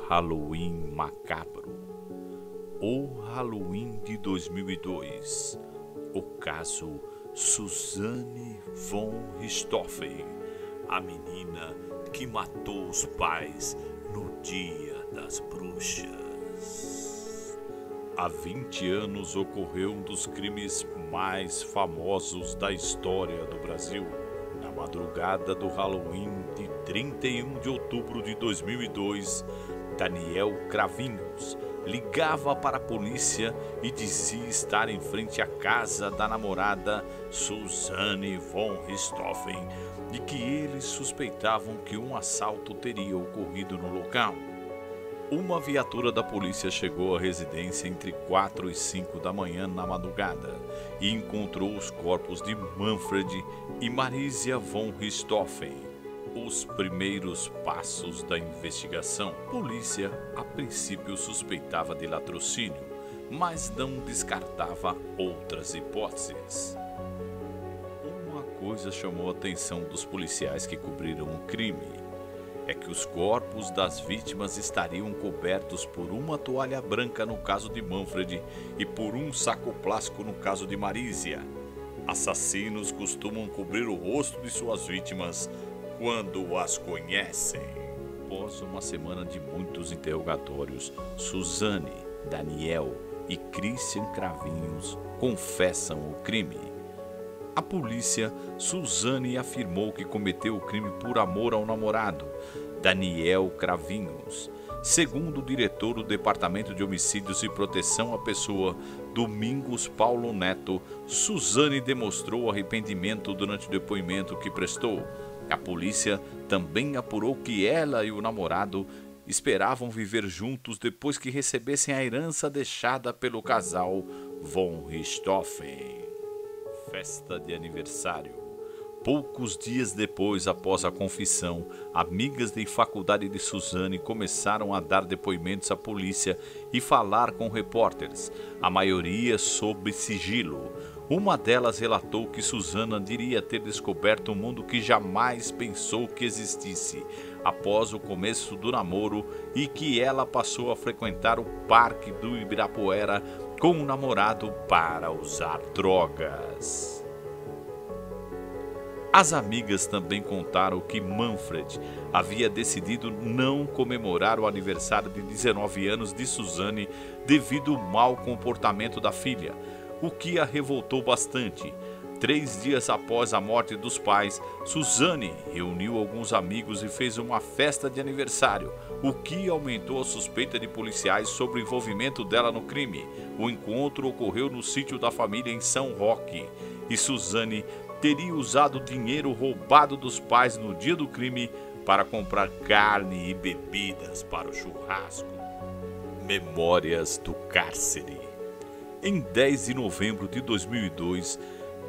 Halloween macabro. O Halloween de 2002. O caso Susanne von Richthofen, a menina que matou os pais no Dia das Bruxas. Há 20 anos ocorreu um dos crimes mais famosos da história do Brasil. Na madrugada do Halloween de 31 de outubro de 2002, Daniel Cravinhos ligava para a polícia e dizia estar em frente à casa da namorada Susanne von Richthofen e que eles suspeitavam que um assalto teria ocorrido no local. Uma viatura da polícia chegou à residência entre 4 e 5 da manhã na madrugada e encontrou os corpos de Manfred e Marisia von Richthofen. Os primeiros passos da investigação. A polícia, a princípio, suspeitava de latrocínio, mas não descartava outras hipóteses. Uma coisa chamou a atenção dos policiais que cobriram o crime. É que os corpos das vítimas estariam cobertos por uma toalha branca no caso de Manfred e por um saco plástico no caso de Marisia. Assassinos costumam cobrir o rosto de suas vítimas quando as conhecem. Após uma semana de muitos interrogatórios, Susanne, Daniel e Christian Cravinhos confessam o crime. A polícia, Susanne afirmou que cometeu o crime por amor ao namorado, Daniel Cravinhos. Segundo o diretor do Departamento de Homicídios e Proteção à Pessoa, Domingos Paulo Neto, Susanne demonstrou arrependimento durante o depoimento que prestou. A polícia também apurou que ela e o namorado esperavam viver juntos depois que recebessem a herança deixada pelo casal von Richthofen. Festa de aniversário. Poucos dias depois, após a confissão, amigas da faculdade de Susanne começaram a dar depoimentos à polícia e falar com repórteres, a maioria sob sigilo. Uma delas relatou que Susana diria ter descoberto um mundo que jamais pensou que existisse após o começo do namoro e que ela passou a frequentar o parque do Ibirapuera com o namorado para usar drogas. As amigas também contaram que Manfred havia decidido não comemorar o aniversário de 19 anos de Susanne devido ao mau comportamento da filha, o que a revoltou bastante. 3 dias após a morte dos pais, Susanne reuniu alguns amigos e fez uma festa de aniversário, o que aumentou a suspeita de policiais sobre o envolvimento dela no crime. O encontro ocorreu no sítio da família em São Roque e Susanne teria usado o dinheiro roubado dos pais no dia do crime para comprar carne e bebidas para o churrasco. Memórias do cárcere. Em 10 de novembro de 2002,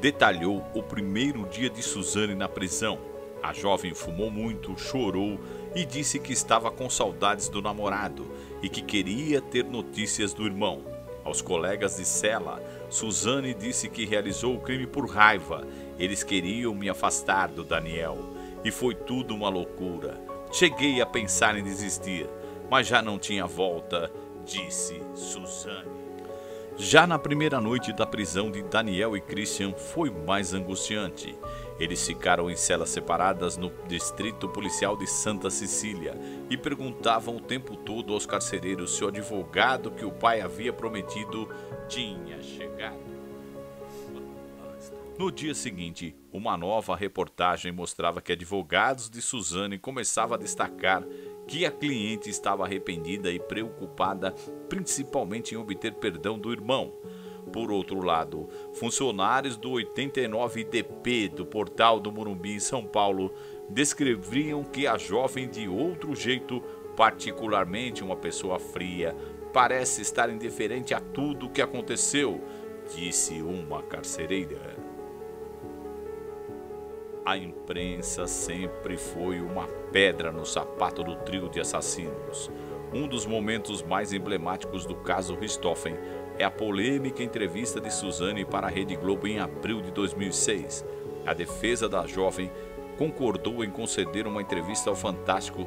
detalhou o primeiro dia de Susanne na prisão. A jovem fumou muito, chorou e disse que estava com saudades do namorado e que queria ter notícias do irmão. Aos colegas de cela, Susanne disse que realizou o crime por raiva. Eles queriam me afastar do Daniel e foi tudo uma loucura. Cheguei a pensar em desistir, mas já não tinha volta, disse Susanne. Já na primeira noite da prisão de Daniel e Christian foi mais angustiante. Eles ficaram em celas separadas no distrito policial de Santa Cecília e perguntavam o tempo todo aos carcereiros se o advogado que o pai havia prometido tinha chegado. No dia seguinte, uma nova reportagem mostrava que advogados de Susanne começavam a destacar que a cliente estava arrependida e preocupada, principalmente em obter perdão do irmão. Por outro lado, funcionários do 89DP do Portal do Morumbi em São Paulo descreviam que a jovem de outro jeito, particularmente uma pessoa fria, parece estar indiferente a tudo o que aconteceu, disse uma carcereira. A imprensa sempre foi uma pedra no sapato do trio de assassinos. Um dos momentos mais emblemáticos do caso Richthofen é a polêmica entrevista de Susanne para a Rede Globo em abril de 2006. A defesa da jovem concordou em conceder uma entrevista ao Fantástico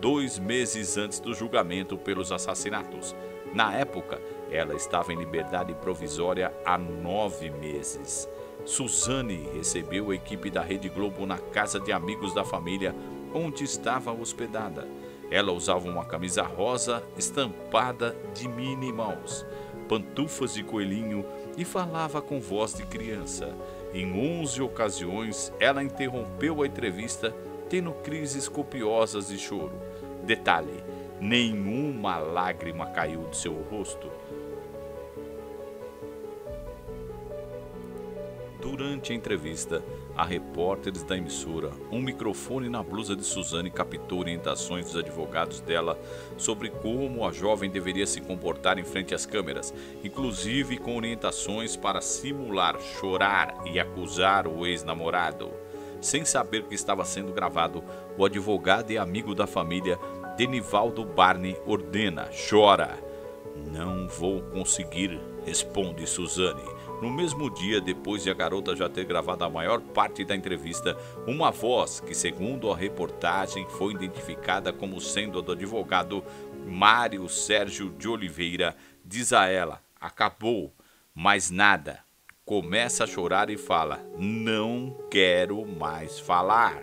2 meses antes do julgamento pelos assassinatos. Na época, ela estava em liberdade provisória há 9 meses. Suzane recebeu a equipe da Rede Globo na casa de amigos da família onde estava hospedada. Ela usava uma camisa rosa estampada de Minnie Mouse, pantufas de coelhinho e falava com voz de criança. Em 11 ocasiões, ela interrompeu a entrevista, tendo crises copiosas de choro. Detalhe: nenhuma lágrima caiu de seu rosto. Durante a entrevista, a repórteres da emissora, um microfone na blusa de Suzane captou orientações dos advogados dela sobre como a jovem deveria se comportar em frente às câmeras, inclusive com orientações para simular, chorar e acusar o ex-namorado. Sem saber que estava sendo gravado, o advogado e amigo da família, Denivaldo Barney, ordena: chora. Não vou conseguir, responde Suzane. No mesmo dia, depois de a garota já ter gravado a maior parte da entrevista, uma voz que, segundo a reportagem, foi identificada como sendo a do advogado Mário Sérgio de Oliveira, diz a ela: acabou, mais nada. Começa a chorar e fala: não quero mais falar.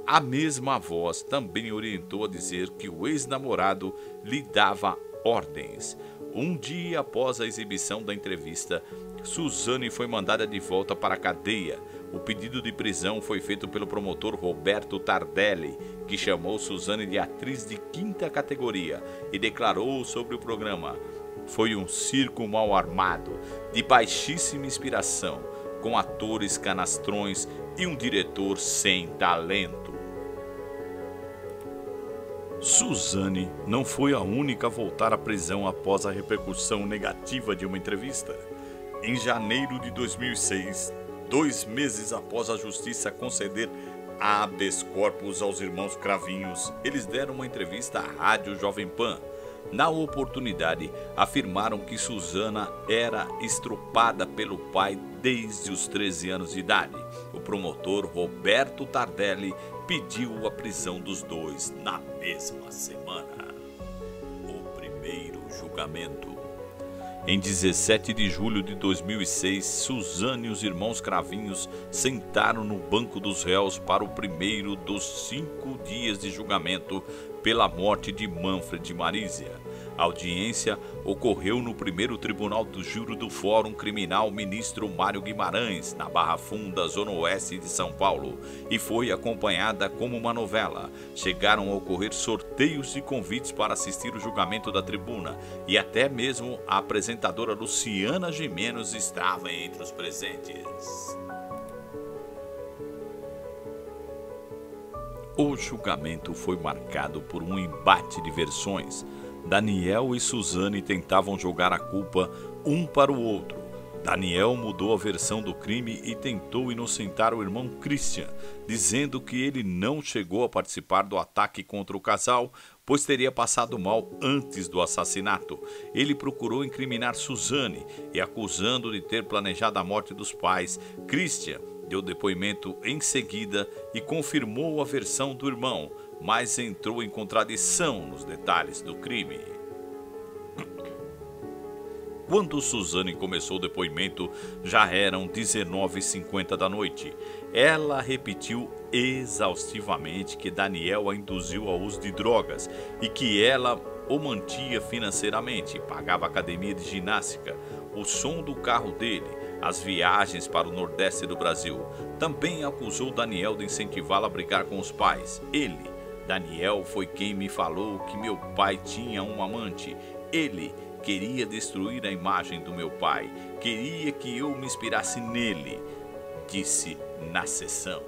A mesma voz também orientou a dizer que o ex-namorado lhe dava ordens. Um dia após a exibição da entrevista, Suzane foi mandada de volta para a cadeia. O pedido de prisão foi feito pelo promotor Roberto Tardelli, que chamou Suzane de atriz de 5ª categoria e declarou sobre o programa: foi um circo mal armado, de baixíssima inspiração, com atores canastrões e um diretor sem talento. Suzane não foi a única a voltar à prisão após a repercussão negativa de uma entrevista. Em janeiro de 2006, 2 meses após a justiça conceder habeas corpus aos irmãos Cravinhos, eles deram uma entrevista à Rádio Jovem Pan. Na oportunidade, afirmaram que Suzana era estrupada pelo pai desde os 13 anos de idade. O promotor Roberto Tardelli pediu a prisão dos dois na mesma semana. O primeiro julgamento. Em 17 de julho de 2006, Suzane e os irmãos Cravinhos sentaram no banco dos réus para o primeiro dos 5 dias de julgamento pela morte de Manfred Marísia. A audiência ocorreu no primeiro tribunal do júri do Fórum Criminal Ministro Mário Guimarães, na Barra Funda, Zona Oeste de São Paulo, e foi acompanhada como uma novela. Chegaram a ocorrer sorteios de convites para assistir o julgamento da tribuna, e até mesmo a apresentadora Luciana Gimenez estava entre os presentes. O julgamento foi marcado por um embate de versões. Daniel e Suzane tentavam jogar a culpa um para o outro. Daniel mudou a versão do crime e tentou inocentar o irmão Christian, dizendo que ele não chegou a participar do ataque contra o casal, pois teria passado mal antes do assassinato. Ele procurou incriminar Suzane e acusando de ter planejado a morte dos pais. Christian deu depoimento em seguida e confirmou a versão do irmão, mas entrou em contradição nos detalhes do crime. Quando Suzane começou o depoimento, já eram 19h50 da noite. Ela repetiu exaustivamente que Daniel a induziu ao uso de drogas e que ela o mantinha financeiramente, pagava academia de ginástica, o som do carro dele, as viagens para o Nordeste do Brasil. Também acusou Daniel de incentivá-la a brigar com os pais. Daniel, foi quem me falou que meu pai tinha um amante. Ele queria destruir a imagem do meu pai. Queria que eu me inspirasse nele, disse na sessão.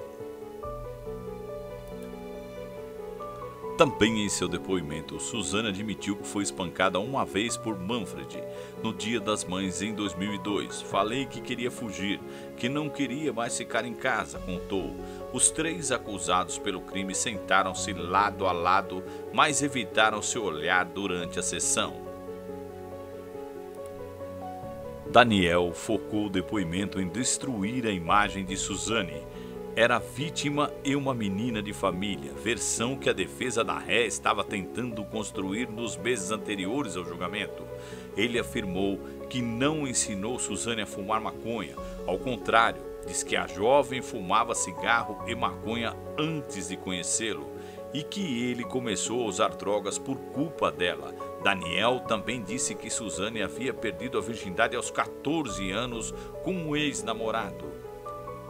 Também em seu depoimento, Suzane admitiu que foi espancada uma vez por Manfred, no Dia das Mães em 2002. Falei que queria fugir, que não queria mais ficar em casa, contou. Os 3 acusados pelo crime sentaram-se lado a lado, mas evitaram seu olhar durante a sessão. Daniel focou o depoimento em destruir a imagem de Suzane. era vítima e uma menina de família, versão que a defesa da ré estava tentando construir nos meses anteriores ao julgamento. Ele afirmou que não ensinou Suzane a fumar maconha, ao contrário, diz que a jovem fumava cigarro e maconha antes de conhecê-lo e que ele começou a usar drogas por culpa dela. Daniel também disse que Suzane havia perdido a virgindade aos 14 anos com um ex-namorado.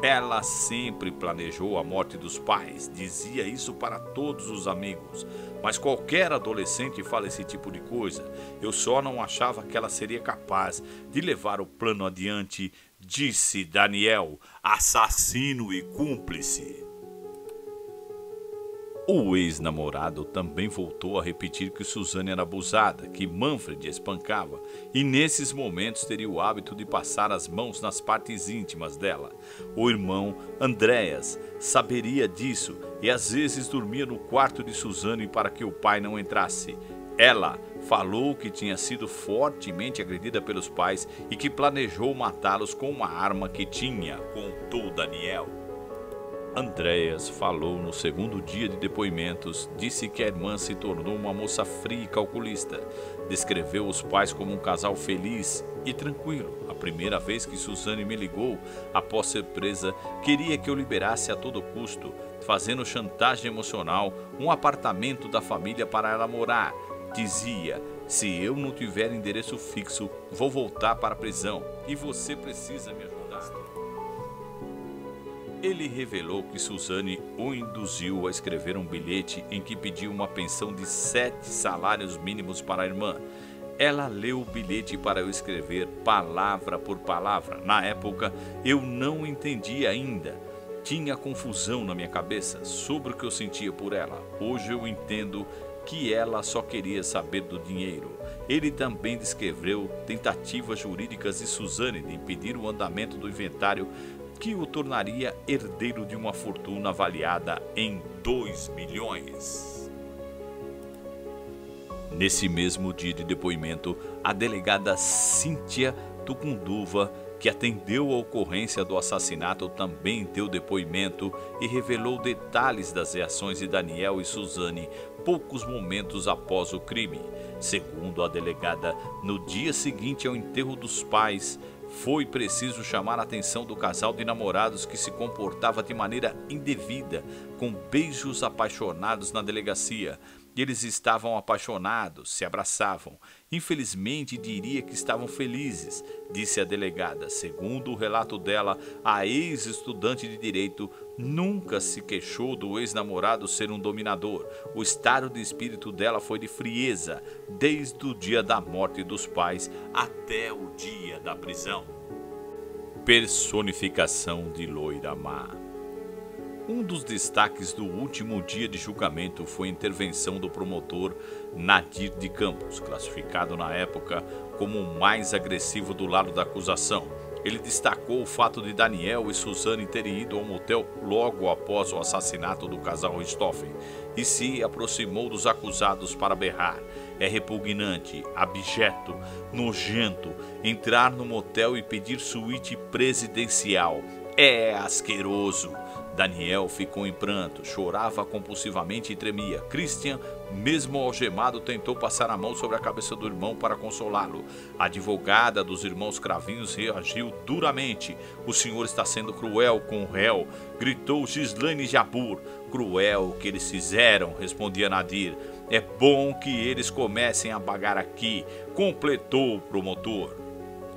Ela sempre planejou a morte dos pais, dizia isso para todos os amigos. Mas qualquer adolescente fala esse tipo de coisa. Eu só não achava que ela seria capaz de levar o plano adiante, disse Daniel, assassino e cúmplice. O ex-namorado também voltou a repetir que Suzane era abusada, que Manfred a espancava e nesses momentos teria o hábito de passar as mãos nas partes íntimas dela. O irmão Andréas saberia disso e às vezes dormia no quarto de Suzane para que o pai não entrasse. Ela falou que tinha sido fortemente agredida pelos pais e que planejou matá-los com uma arma que tinha, contou Daniel. Andréas falou no segundo dia de depoimentos, disse que a irmã se tornou uma moça fria e calculista. Descreveu os pais como um casal feliz e tranquilo. A primeira vez que Suzane me ligou, após ser presa, queria que eu liberasse a todo custo, fazendo chantagem emocional, um apartamento da família para ela morar. Dizia, se eu não tiver endereço fixo, vou voltar para a prisão e você precisa me ajudar. Ele revelou que Suzane o induziu a escrever um bilhete em que pediu uma pensão de 7 salários mínimos para a irmã. Ela leu o bilhete para eu escrever palavra por palavra. Na época, eu não entendi ainda. Tinha confusão na minha cabeça sobre o que eu sentia por ela. Hoje eu entendo que ela só queria saber do dinheiro. Ele também descreveu tentativas jurídicas de Suzane de impedir o andamento do inventário que o tornaria herdeiro de uma fortuna avaliada em 2 milhões. Nesse mesmo dia de depoimento, a delegada Cíntia Tucunduva, que atendeu a ocorrência do assassinato, também deu depoimento e revelou detalhes das reações de Daniel e Suzane poucos momentos após o crime. Segundo a delegada, no dia seguinte ao enterro dos pais, foi preciso chamar a atenção do casal de namorados que se comportava de maneira indevida, com beijos apaixonados na delegacia. Eles estavam apaixonados, se abraçavam. Infelizmente, diria que estavam felizes, disse a delegada. Segundo o relato dela, a ex-estudante de direito nunca se queixou do ex-namorado ser um dominador. O estado de espírito dela foi de frieza, desde o dia da morte dos pais até o dia da prisão. Personificação de Loira Má. Um dos destaques do último dia de julgamento foi a intervenção do promotor Nadir de Campos, classificado na época como o mais agressivo do lado da acusação. Ele destacou o fato de Daniel e Suzane terem ido ao motel logo após o assassinato do casal Richthofen e se aproximou dos acusados para berrar. É repugnante, abjeto, nojento entrar no motel e pedir suíte presidencial. É asqueroso. Daniel ficou em pranto, chorava compulsivamente e tremia. Christian, mesmo algemado, tentou passar a mão sobre a cabeça do irmão para consolá-lo. A advogada dos irmãos Cravinhos reagiu duramente. O senhor está sendo cruel com o réu, gritou Gislaine Jabur. Cruel o que eles fizeram, respondia Nadir. É bom que eles comecem a pagar aqui, completou o promotor.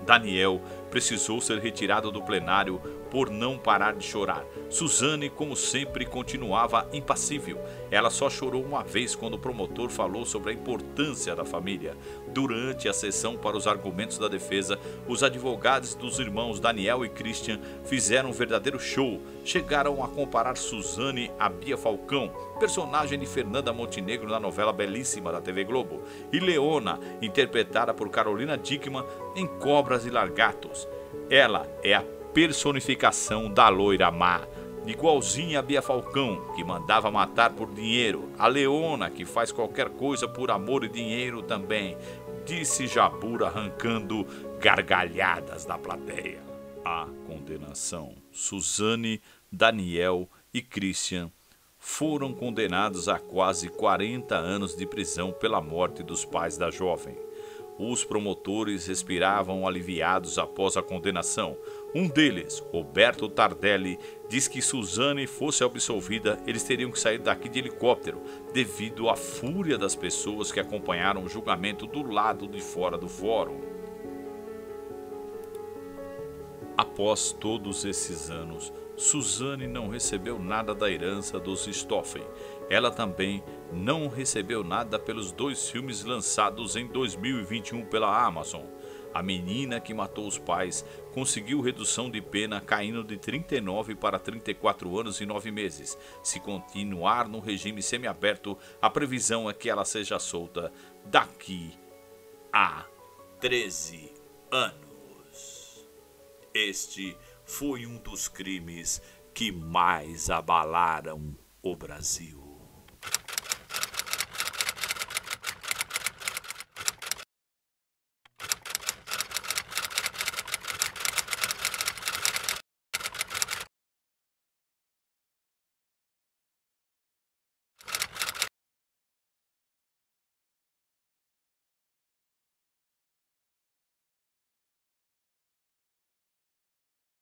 Daniel precisou ser retirado do plenário por não parar de chorar. Suzane, como sempre, continuava impassível. Ela só chorou uma vez quando o promotor falou sobre a importância da família. Durante a sessão para os argumentos da defesa, os advogados dos irmãos Daniel e Christian fizeram um verdadeiro show. Chegaram a comparar Suzane a Bia Falcão, personagem de Fernanda Montenegro na novela belíssima da TV Globo, e Leona, interpretada por Carolina Dickmann em Cobras e Largatos. Ela é a personificação da Loira Má, igualzinha a Bia Falcão, que mandava matar por dinheiro, a Leona, que faz qualquer coisa por amor e dinheiro também, disse Jabur, arrancando gargalhadas da plateia. A condenação. Suzane, Daniel e Christian foram condenados a quase 40 anos de prisão pela morte dos pais da jovem. Os promotores respiravam aliviados após a condenação. Um deles, Roberto Tardelli, diz que se Suzane fosse absolvida, eles teriam que sair daqui de helicóptero, devido à fúria das pessoas que acompanharam o julgamento do lado de fora do fórum. Após todos esses anos, Suzane não recebeu nada da herança dos Stoffen. Ela também não recebeu nada pelos 2 filmes lançados em 2021 pela Amazon. A menina que matou os pais conseguiu redução de pena caindo de 39 para 34 anos e 9 meses. Se continuar no regime semiaberto, a previsão é que ela seja solta daqui a 13 anos. Este foi um dos crimes que mais abalaram o Brasil.